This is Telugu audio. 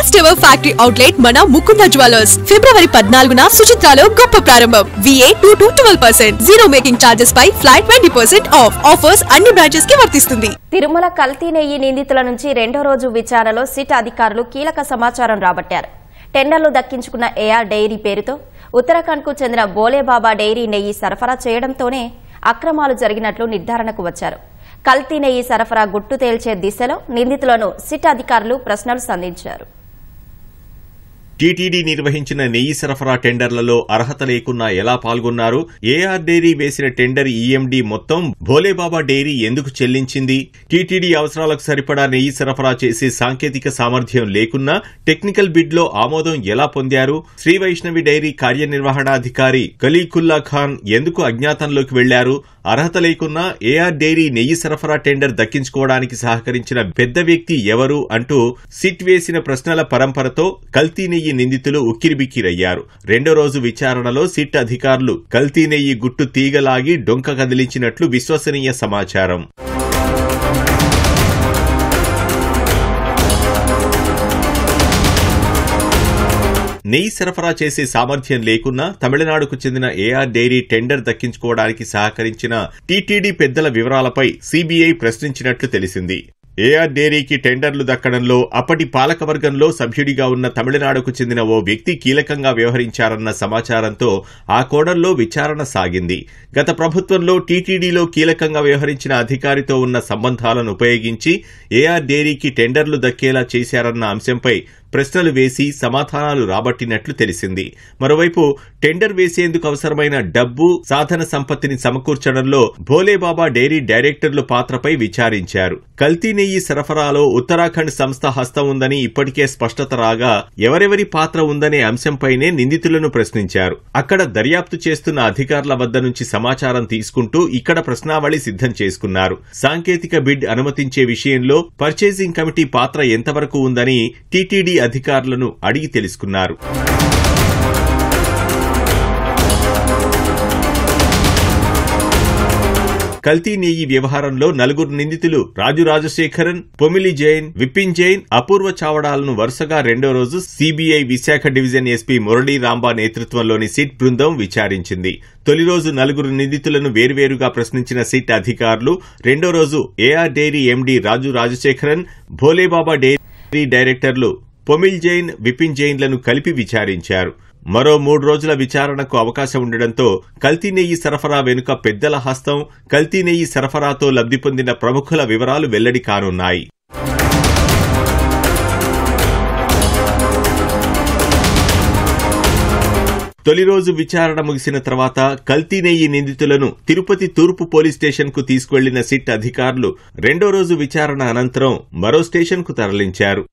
ఫస్ట్ ఎవర్ ఫ్యాక్టరీ అవుట్లెట్ మన ముకుంద జ్యువెలర్స్ ఫిబ్రవరి 14న సుచిత్రాలో గొప్ప ప్రారంభం. VA 2 to 12%, zero making charges పై ఫ్లాట్ 20% ఆఫ్. ఆఫర్స్ అన్ని బ్రాంచెస్ కి వర్తిస్తుంది. తిరుమల కల్తీ నెయ్యి నిందితుల నుంచి రెండో రోజు విచారణలో సిట్ అధికారులు కీలక సమాచారం రాబట్టారు. టెండర్లు దక్కించుకున్న ఏఆర్ డైరీ పేరుతో ఉత్తరాఖండ్ కు చెందిన బోలేబాబా డైరీ నెయ్యి సరఫరా చేయడంతోనే అక్రమాలు జరిగినట్లు నిర్ధారణకు వచ్చారు. కల్తీ నెయ్యి సరఫరా గుట్టు తేల్చే దిశలో నిందితులను సిట్ అధికారులు ప్రశ్నలు సంధించారు. టీటీడీ నిర్వహించిన నెయ్యి సరఫరా టెండర్లలో అర్హత లేకున్నా ఎలా పాల్గొన్నారు? ఏఆర్ డైరీ వేసిన టెండర్ ఈఎండీ మొత్తం భోలేబాబా డైరీ ఎందుకు చెల్లించింది? టీటీడీ అవసరాలకు సరిపడా నెయ్యి సరఫరా చేసే సాంకేతిక సామర్థ్యం లేకున్నా టెక్నికల్ బిడ్ లో ఆమోదం ఎలా పొందారు? శ్రీ వైష్ణవి డైరీ కార్యనిర్వహణాధికారి కలీకుల్లా ఖాన్ ఎందుకు అజ్ఞాతంలోకి వెళ్లారు? అర్హత లేకున్నా ఏఆర్ డైరీ నెయ్యి సరఫరా టెండర్ దక్కించుకోవడానికి సహకరించిన పెద్ద వ్యక్తి ఎవరు అంటూ సిట్ వేసిన ప్రశ్నల పరంపరతో కల్తీ నెయ్యి నిందితులు ఉక్కిరిబిక్కిరయ్యారు. రెండో రోజు విచారణలో సిట్ అధికారులు కల్తీ నెయ్యి గుట్టు తీగలాగి డొంక కదిలించినట్లు విశ్వసనీయ సమాచారం. నెయ్యి సరఫరా చేసే సామర్థ్యం లేకున్నా తమిళనాడుకు చెందిన ఏఆర్ డైరీ టెండర్ దక్కించుకోవడానికి సహకరించిన టీటీడీ పెద్దల వివరాలపై సీబీఐ ప్రశ్నించినట్లు తెలిసింది. ఏఆర్ డైరీకి టెండర్లు దక్కడంలో అప్పటి పాలకవర్గంలో సభ్యుడిగా ఉన్న తమిళనాడుకు చెందిన ఓ వ్యక్తి కీలకంగా వ్యవహరించారన్న సమాచారంతో ఆ కోణంలో విచారణ సాగింది. గత ప్రభుత్వంలో టీటీడీలో కీలకంగా వ్యవహరించిన అధికారితో ఉన్న సంబంధాలను ఉపయోగించి ఏఆర్ డైరీకి టెండర్లు దక్కేలా చేశారన్న అంశంపై ప్రశ్నలు వేసి సమాధానాలు రాబట్టినట్లు తెలిసింది. మరోవైపు టెండర్ వేసేందుకు అవసరమైన డబ్బు, సాధన సంపత్తిని సమకూర్చడంలో భోలేబాబా డైరీ డైరెక్టర్ల పాత్రపై విచారించారు. కల్తీ నెయ్యి సరఫరాలో ఉత్తరాఖండ్ సంస్థ హస్తం ఉందని ఇప్పటికే స్పష్టత రాగా ఎవరెవరి పాత్ర ఉందనే అంశంపైనే నిందితులను ప్రశ్నించారు. అక్కడ దర్యాప్తు చేస్తున్న అధికారుల వద్ద నుంచి సమాచారం తీసుకుంటూ ఇక్కడ ప్రశ్నావళి సిద్ధం చేసుకున్నారు. సాంకేతిక బిడ్ అనుమతించే విషయంలో పర్చేసింగ్ కమిటీ పాత్ర ఎంతవరకు ఉందని టీటీడీ అధికారులను అడిగి తెలుసుకున్నారు. కల్తీ నెయ్యి వ్యవహారంలో నలుగురు నిందితులు రాజు రాజశేఖరన్, పొమిలి జైన్, విపిన్ జైన్, అపూర్వ చావడాలను వరుసగా రెండో రోజు CBI Visakha division SP Murali Ramba నేతృత్వంలోని సిట్ బృందం విచారించింది. తొలి రోజు నలుగురు నిందితులను వేర్వేరుగా ప్రశ్నించిన సిట్ అధికారులు రెండో రోజు ఏఆర్ డైరీ ఎండీ రాజు రాజశేఖరన్, భోలేబాబా డైరీ డైరెక్టర్లు పొమిల్ జైన్, విపిన్ జైన్లను కలిపి విచారించారు. మరో 3 రోజుల విచారణకు అవకాశం ఉండడంతో కల్తీ నెయ్యి సరఫరా వెనుక పెద్దల హస్తం, కల్తీ నెయ్యి సరఫరాతో లబ్ధి పొందిన ప్రముఖుల వివరాలు వెల్లడి కానున్నాయి. తొలి రోజు విచారణ ముగిసిన తర్వాత కల్తీ నెయ్యి నిందితులను తిరుపతి తూర్పు పోలీస్ స్టేషన్ కు తీసుకువెళ్లిన సిట్ అధికారులు రెండో రోజు విచారణ అనంతరం మరో స్టేషన్ కు తరలించారు.